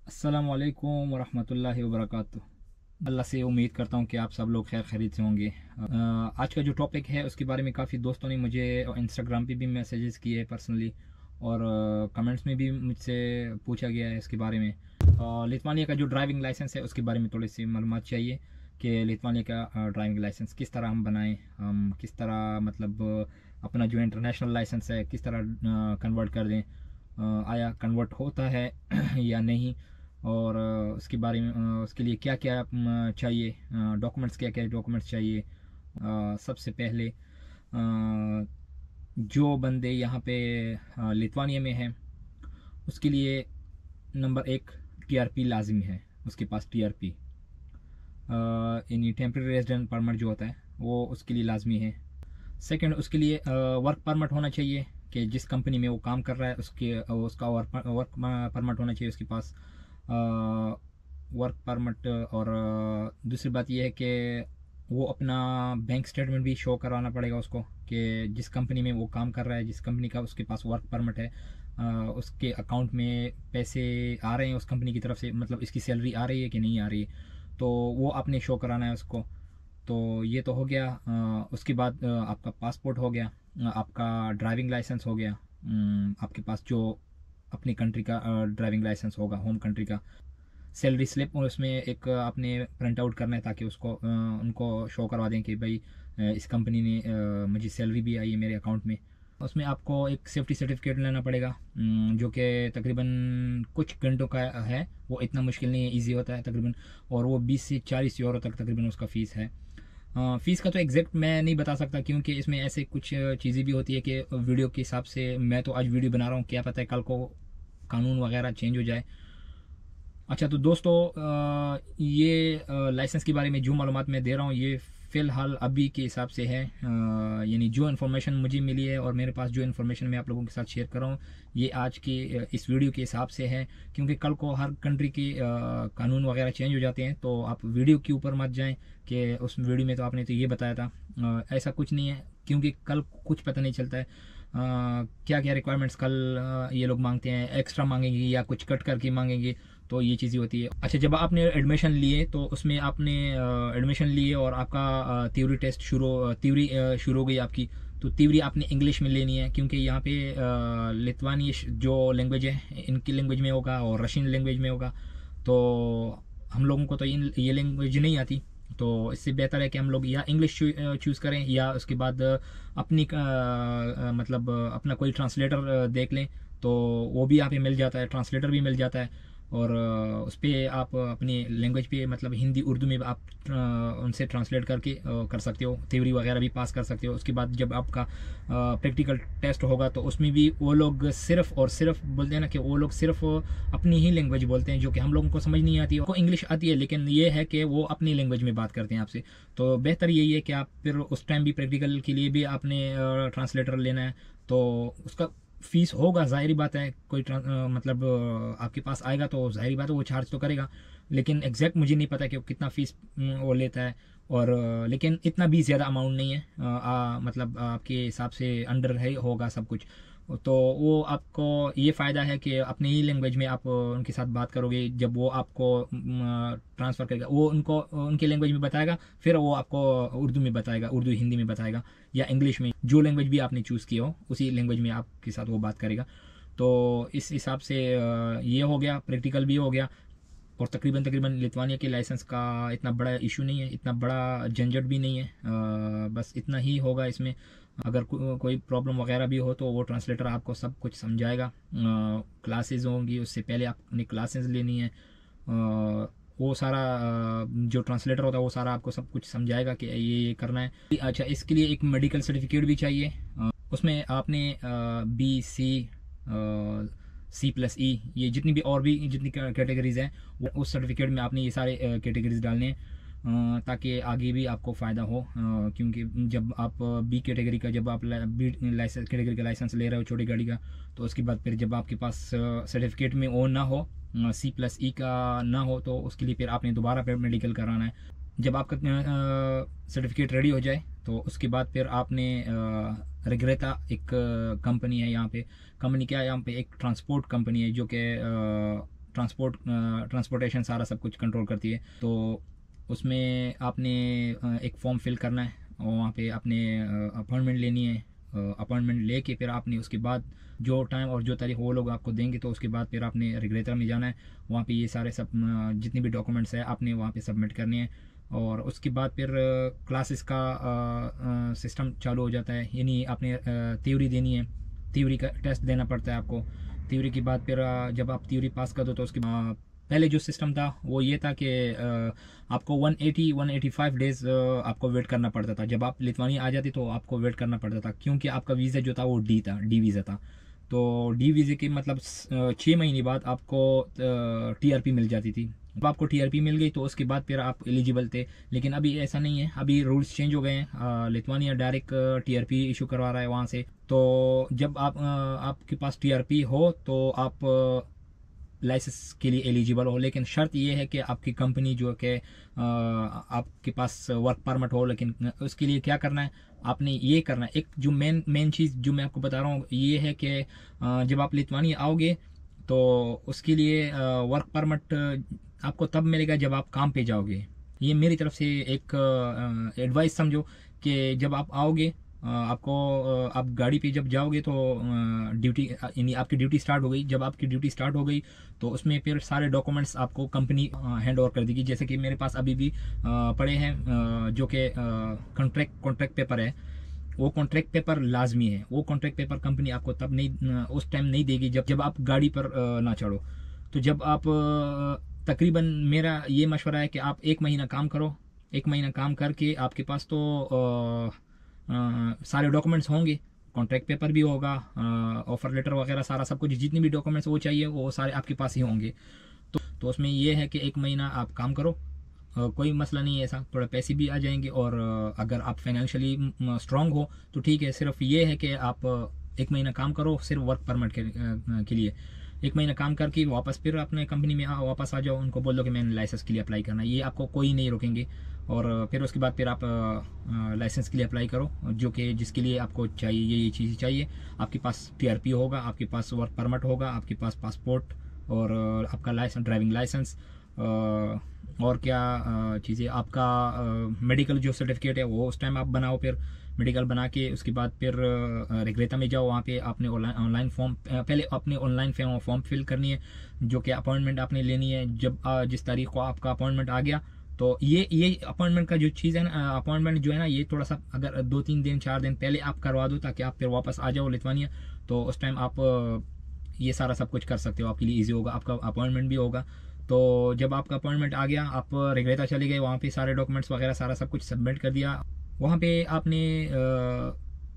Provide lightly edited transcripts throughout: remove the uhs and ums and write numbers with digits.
अस्सलाम वालेकुम वरहमतुल्लाहि वबरकातुह। अल्लाह से उम्मीद करता हूँ कि आप सब लोग खैर खैरियत से होंगे। आज का जो टॉपिक है उसके बारे में काफ़ी दोस्तों ने मुझे इंस्टाग्राम पे भी मैसेजेस किए पर्सनली और कमेंट्स में भी मुझसे पूछा गया है इसके बारे में। लिथुआनिया का जो ड्राइविंग लाइसेंस है उसके बारे में थोड़ी सी मालूमात चाहिए कि लिथुआनिया का ड्राइविंग लाइसेंस किस तरह हम बनाएं, हम किस तरह मतलब अपना जो इंटरनेशनल लाइसेंस है किस तरह कन्वर्ट कर दें, आया कन्वर्ट होता है या नहीं, और उसके बारे में उसके लिए क्या क्या चाहिए, डॉक्यूमेंट्स क्या क्या डॉक्यूमेंट्स चाहिए। सबसे पहले जो बंदे यहाँ पे लिथुआनिया में हैं उसके लिए नंबर एक टीआरपी लाजिम है, उसके पास टीआरपी यानी टेम्प्रेरी रेजिडेंट परमिट जो होता है वो उसके लिए लाजमी है। सेकंड, उसके लिए वर्क परमिट होना चाहिए कि जिस कंपनी में वो काम कर रहा है उसका वर्क परमिट होना चाहिए उसके पास, वर्क परमिट। और दूसरी बात यह है कि वो अपना बैंक स्टेटमेंट भी शो करवाना पड़ेगा उसको कि जिस कंपनी में वो काम कर रहा है, जिस कंपनी का उसके पास वर्क परमिट है, उसके अकाउंट में पैसे आ रहे हैं उस कंपनी की तरफ से, मतलब इसकी सैलरी आ रही है कि नहीं आ रही है, तो वो आपने शो कराना है उसको। तो ये तो हो गया। उसके बाद आपका पासपोर्ट हो गया, आपका ड्राइविंग लाइसेंस हो गया, आपके पास जो अपनी कंट्री का ड्राइविंग लाइसेंस होगा होम कंट्री का, सैलरी स्लिप और उसमें एक आपने प्रिंट आउट करना है ताकि उसको उनको शो करवा दें कि भाई इस कंपनी ने मुझे सैलरी भी आई है मेरे अकाउंट में। उसमें आपको एक सेफ्टी सर्टिफिकेट लेना पड़ेगा, जो कि तकरीबन कुछ घंटों का है, वो इतना मुश्किल नहीं है, इजी होता है तकरीबन, और वो 20 से 40 यूरो तक तकरीबन उसका फ़ीस है। फ़ीस का तो एग्जैक्ट मैं नहीं बता सकता क्योंकि इसमें ऐसे कुछ चीज़ें भी होती है कि वीडियो के हिसाब से, मैं तो आज वीडियो बना रहा हूँ, क्या पता है कल को कानून वगैरह चेंज हो जाए। अच्छा तो दोस्तों, ये लाइसेंस के बारे में जो मालूमात मैं दे रहा हूँ ये फ़िलहाल अभी के हिसाब से है, यानी जो इन्फॉर्मेशन मुझे मिली है और मेरे पास जो इन्फॉर्मेशन मैं आप लोगों के साथ शेयर कर रहा हूँ ये आज के इस वीडियो के हिसाब से है, क्योंकि कल को हर कंट्री के कानून वगैरह चेंज हो जाते हैं। तो आप वीडियो के ऊपर मत जाएं कि उस वीडियो में तो आपने तो ये बताया था, ऐसा कुछ नहीं है, क्योंकि कल कुछ पता नहीं चलता है क्या क्या रिक्वायरमेंट्स कल ये लोग मांगते हैं, एक्स्ट्रा मांगेंगे या कुछ कट करके मांगेंगे, तो ये चीज़ें होती है। अच्छा, जब आपने एडमिशन लिए तो उसमें आपने एडमिशन लिए और आपका थ्योरी टेस्ट थ्योरी शुरू हो गई आपकी, तो थ्योरी आपने इंग्लिश में लेनी है क्योंकि यहाँ पे लिथुआनी जो लैंग्वेज है इनकी लैंग्वेज में होगा और रशियन लैंग्वेज में होगा, तो हम लोगों को तो ये लैंग्वेज नहीं आती, तो इससे बेहतर है कि हम लोग या इंग्लिश चूज़ करें या उसके बाद अपनी मतलब अपना कोई ट्रांसलेटर देख लें, तो वो भी यहाँ पे मिल जाता है, ट्रांसलेटर भी मिल जाता है, और उस पर आप अपनी लैंग्वेज पे मतलब हिंदी उर्दू में आप उनसे ट्रांसलेट करके कर सकते हो, थ्योरी वगैरह भी पास कर सकते हो। उसके बाद जब आपका प्रैक्टिकल टेस्ट होगा तो उसमें भी वो लोग सिर्फ और सिर्फ बोलते हैं ना कि वो लोग सिर्फ अपनी ही लैंग्वेज बोलते हैं जो कि हम लोगों को समझ नहीं आती है, उनको इंग्लिश आती है लेकिन ये है कि वो अपनी लैंग्वेज में बात करते हैं आपसे। तो बेहतर यही है कि आप फिर उस टाइम भी प्रैक्टिकल के लिए भी आपने ट्रांसलेटर लेना है, तो उसका फीस होगा, जाहिर बात है, कोई मतलब आपके पास आएगा तो जाहिर बात है वो चार्ज तो करेगा, लेकिन एग्जैक्ट मुझे नहीं पता कि वो कितना फ़ीस वो लेता है, और लेकिन इतना भी ज़्यादा अमाउंट नहीं है, मतलब आपके हिसाब से अंडर है होगा सब कुछ। तो वो आपको ये फ़ायदा है कि अपनी ही लैंग्वेज में आप उनके साथ बात करोगे, जब वो आपको ट्रांसफ़र करेगा वो उनको उनकी लैंग्वेज में बताएगा, फिर वो आपको उर्दू में बताएगा, उर्दू हिंदी में बताएगा या इंग्लिश में, जो लैंग्वेज भी आपने चूज़ की हो उसी लैंग्वेज में आपके साथ वो बात करेगा। तो इस हिसाब से ये हो गया, प्रैक्टिकल भी हो गया, और तकरीबन तकरीबन लिथुआनिया के लाइसेंस का इतना बड़ा इशू नहीं है, इतना बड़ा झंझट भी नहीं है, बस इतना ही होगा इसमें। अगर कोई प्रॉब्लम वगैरह भी हो तो वो ट्रांसलेटर आपको सब कुछ समझाएगा, क्लासेस होंगी उससे पहले आपने क्लासेस लेनी है, वो सारा जो ट्रांसलेटर होता है वो सारा आपको सब कुछ समझाएगा कि ये करना है। अच्छा, इसके लिए एक मेडिकल सर्टिफिकेट भी चाहिए, उसमें आपने BC+E ये जितनी भी और भी जितनी कैटेगरीज हैं उस सर्टिफिकेट में आपने ये सारे कैटेगरीज डालने हैं, ताकि आगे भी आपको फ़ायदा हो, क्योंकि जब आप बी कैटेगरी का जब आप बी लाइसेंस कैटेगरी का लाइसेंस ले रहे हो छोटी गाड़ी का, तो उसके बाद फिर जब आपके पास सर्टिफिकेट में वो ना हो, C+E का ना हो, तो उसके लिए फिर आपने दोबारा फिर मेडिकल कराना है। जब आपका सर्टिफिकेट रेडी हो जाए तो उसके बाद फिर आपने रिग्रेटा एक कंपनी है यहाँ पे, कंपनी क्या है यहाँ पे, एक ट्रांसपोर्ट कंपनी है जो कि ट्रांसपोर्टेशन सारा सब कुछ कंट्रोल करती है। तो उसमें आपने एक फॉर्म फिल करना है और वहाँ पे आपने अपॉइंटमेंट लेनी है। अपॉइंटमेंट लेके फिर आपने उसके बाद जो टाइम और जो तारीख वो लोग आपको देंगे, तो उसके बाद फिर आपने रेगुलेटर में जाना है। वहाँ पे ये सारे सब जितनी भी डॉक्यूमेंट्स है आपने वहाँ पे सबमिट करने हैं। और उसके बाद फिर क्लासेस का सिस्टम चालू हो जाता है, यानी आपने थ्योरी देनी है, थ्योरी का टेस्ट देना पड़ता है आपको। थ्योरी के बाद फिर जब आप थ्योरी पास कर दो तो उसके पहले जो सिस्टम था वो ये था कि आपको 185 डेज आपको वेट करना पड़ता था। जब आप लिथुआनिया आ जाते तो आपको वेट करना पड़ता था, क्योंकि आपका वीज़ा जो था वो डी वीज़ा था। तो डी वीज़े के मतलब 6 महीने बाद आपको TRP मिल जाती थी। अब आपको TRP मिल गई तो उसके बाद फिर आप एलिजिबल थे। लेकिन अभी ऐसा नहीं है, अभी रूल्स चेंज हो गए हैं। लिथुआनिया डायरेक्ट TRP इशू करवा रहा है वहाँ से। तो जब आपके पास TRP हो तो आप लाइसेंस के लिए एलिजिबल हो, लेकिन शर्त ये है कि आपकी कंपनी जो कि आपके पास वर्क परमिट हो। लेकिन उसके लिए क्या करना है, आपने ये करना है, एक जो मेन चीज़ जो मैं आपको बता रहा हूँ ये है कि जब आप लिथुआनिया आओगे तो उसके लिए वर्क परमिट आपको तब मिलेगा जब आप काम पे जाओगे। ये मेरी तरफ से एक एडवाइस समझो कि जब आप आओगे आपको आप गाड़ी पे जब जाओगे तो ड्यूटी यानी आपकी ड्यूटी स्टार्ट हो गई। जब आपकी ड्यूटी स्टार्ट हो गई तो उसमें फिर सारे डॉक्यूमेंट्स आपको कंपनी हैंड ओवर कर देगी। जैसे कि मेरे पास अभी भी पड़े हैं जो कि कॉन्ट्रैक्ट पेपर है। वो कॉन्ट्रैक्ट पेपर लाजमी है। वो कॉन्ट्रैक्ट पेपर कंपनी आपको तब नहीं उस टाइम नहीं देगी जब आप गाड़ी पर ना चढ़ो। तो जब आप तकरीबन मेरा ये मशवरा है कि आप 1 महीना काम करो। 1 महीना काम करके आपके पास तो सारे डॉक्यूमेंट्स होंगे, कॉन्ट्रैक्ट पेपर भी होगा, ऑफर लेटर वगैरह सारा सब कुछ, जितनी भी डॉक्यूमेंट्स वो चाहिए वो सारे आपके पास ही होंगे। तो उसमें ये है कि 1 महीना आप काम करो, कोई मसला नहीं है ऐसा, थोड़ा पैसे भी आ जाएंगे। और अगर आप फाइनेंशियली स्ट्रांग हो तो ठीक है। सिर्फ ये है कि आप 1 महीना काम करो सिर्फ वर्क परमिट के लिए। 1 महीना काम करके वापस फिर अपने कंपनी में वापस आ जाओ, उनको बोल दो कि मैंने लाइसेंस के लिए अप्लाई करना है, ये आपको कोई नहीं रोकेंगे। और फिर उसके बाद फिर आप लाइसेंस के लिए अप्लाई करो, जो कि जिसके लिए आपको चाहिए ये चीज़ें चाहिए। आपके पास TRP होगा, आपके पास वर्क परमिट होगा, आपके पास पासपोर्ट और आपका लाइसेंस, ड्राइविंग लाइसेंस, और क्या चीज़ें, आपका मेडिकल जो सर्टिफिकेट है वो उस टाइम आप बनाओ। फिर मेडिकल बना के उसके बाद फिर रेगरेता में जाओ। वहाँ पे आपने ऑनलाइन फॉर्म, पहले अपने ऑनलाइन फॉर्म फिल करनी है, जो कि अपॉइंटमेंट आपने लेनी है। जब जिस तारीख को आपका अपॉइंटमेंट आ गया तो ये अपॉइंटमेंट का जो चीज़ है ना, अपॉइंटमेंट जो है ना, ये थोड़ा सा अगर 2-3 दिन 4 दिन पहले आप करवा दो ताकि आप फिर वापस आ जाओ लिथुआनिया, तो उस टाइम आप ये सारा सब कुछ कर सकते हो, आपके लिए ईजी होगा, आपका अपॉइंटमेंट भी होगा। तो जब आपका अपॉइंटमेंट आ गया, आप रेगरेता चले गए, वहाँ पे सारे डॉक्यूमेंट्स वगैरह सारा सब कुछ सबमिट कर दिया। वहाँ पे आपने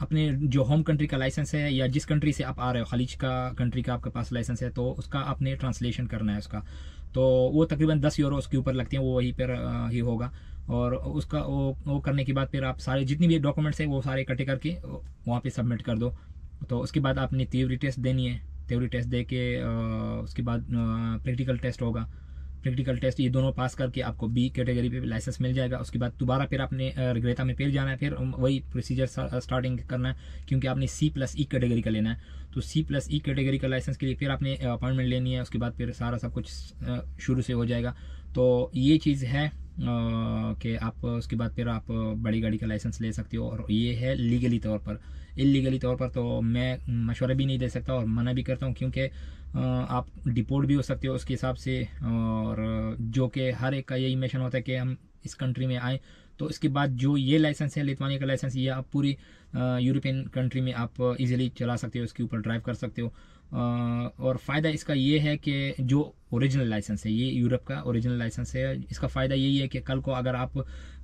अपने जो होम कंट्री का लाइसेंस है या जिस कंट्री से आप आ रहे हो, खलीज का कंट्री का आपके पास लाइसेंस है, तो उसका आपने ट्रांसलेशन करना है उसका। तो वो तकरीबन 10 यूरो उसके ऊपर लगते हैं, वो वहीं पर ही होगा। और उसका वो करने के बाद फिर आप सारे जितनी भी डॉक्यूमेंट्स हैं वो सारे इकट्ठे करके वहाँ पे सबमिट कर दो। तो उसके बाद आपने थ्योरी टेस्ट देनी है। थ्योरी टेस्ट दे के उसके बाद प्रैक्टिकल टेस्ट होगा। प्रैक्टिकल टेस्ट ये दोनों पास करके आपको B कैटेगरी पे लाइसेंस मिल जाएगा। उसके बाद दोबारा फिर आपने रेगरेता में फिर जाना है, फिर वही प्रोसीजर स्टार्टिंग करना है, क्योंकि आपने C+E कैटेगरी का लेना है। तो C+E कैटेगरी का लाइसेंस के लिए फिर आपने अपॉइंटमेंट लेनी है। उसके बाद फिर सारा सब कुछ शुरू से हो जाएगा। तो ये चीज़ है कि आप उसके बाद फिर आप बड़ी गाड़ी का लाइसेंस ले सकते हो। और ये है लीगली तौर पर। इलीगली तौर पर तो मैं मशवरा भी नहीं दे सकता और मना भी करता हूँ, क्योंकि आप डिपोर्ट भी हो सकते हो उसके हिसाब से। और जो कि हर एक का यही मिशन होता है कि हम इस कंट्री में आए, तो इसके बाद जो ये लाइसेंस है लिथुआनिया का लाइसेंस, ये आप पूरी यूरोपियन कंट्री में आप इजीली चला सकते हो, इसके ऊपर ड्राइव कर सकते हो। और फ़ायदा इसका ये है कि जो ओरिजिनल लाइसेंस है, ये यूरोप का ओरिजिनल लाइसेंस है। इसका फ़ायदा यही है कि कल को अगर आप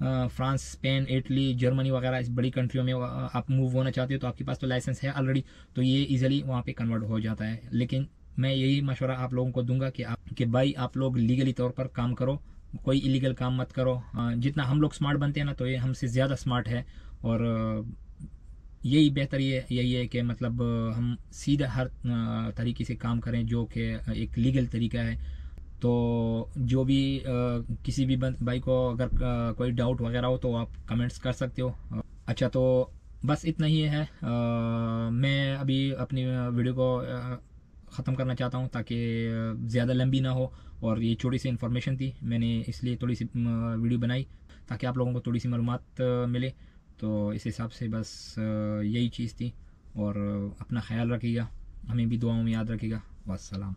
फ्रांस, स्पेन, इटली, जर्मनी वगैरह इस बड़ी कंट्रियों में आप मूव होना चाहते हो, तो आपके पास तो लाइसेंस है ऑलरेडी, तो ये ईजिली वहाँ पे कन्वर्ट हो जाता है। लेकिन मैं यही मशवरा आप लोगों को दूंगा कि भाई आप लोग लीगली तौर पर काम करो, कोई इलीगल काम मत करो। जितना हम लोग स्मार्ट बनते हैं ना, तो ये हमसे ज़्यादा स्मार्ट है। और यही बेहतर यही है कि मतलब हम सीधा हर तरीके से काम करें जो कि एक लीगल तरीका है। तो जो भी किसी भी भाई को अगर कोई डाउट वगैरह हो तो आप कमेंट्स कर सकते हो। अच्छा, तो बस इतना ही है। मैं अभी अपनी वीडियो को ख़त्म करना चाहता हूँ ताकि ज़्यादा लंबी ना हो, और ये छोटी सी इन्फॉर्मेशन थी, मैंने इसलिए थोड़ी सी वीडियो बनाई ताकि आप लोगों को थोड़ी सी मालूमात मिले। तो इस हिसाब से बस यही चीज़ थी। और अपना ख्याल रखिएगा, हमें भी दुआओं में याद रखिएगा। वस्सलाम।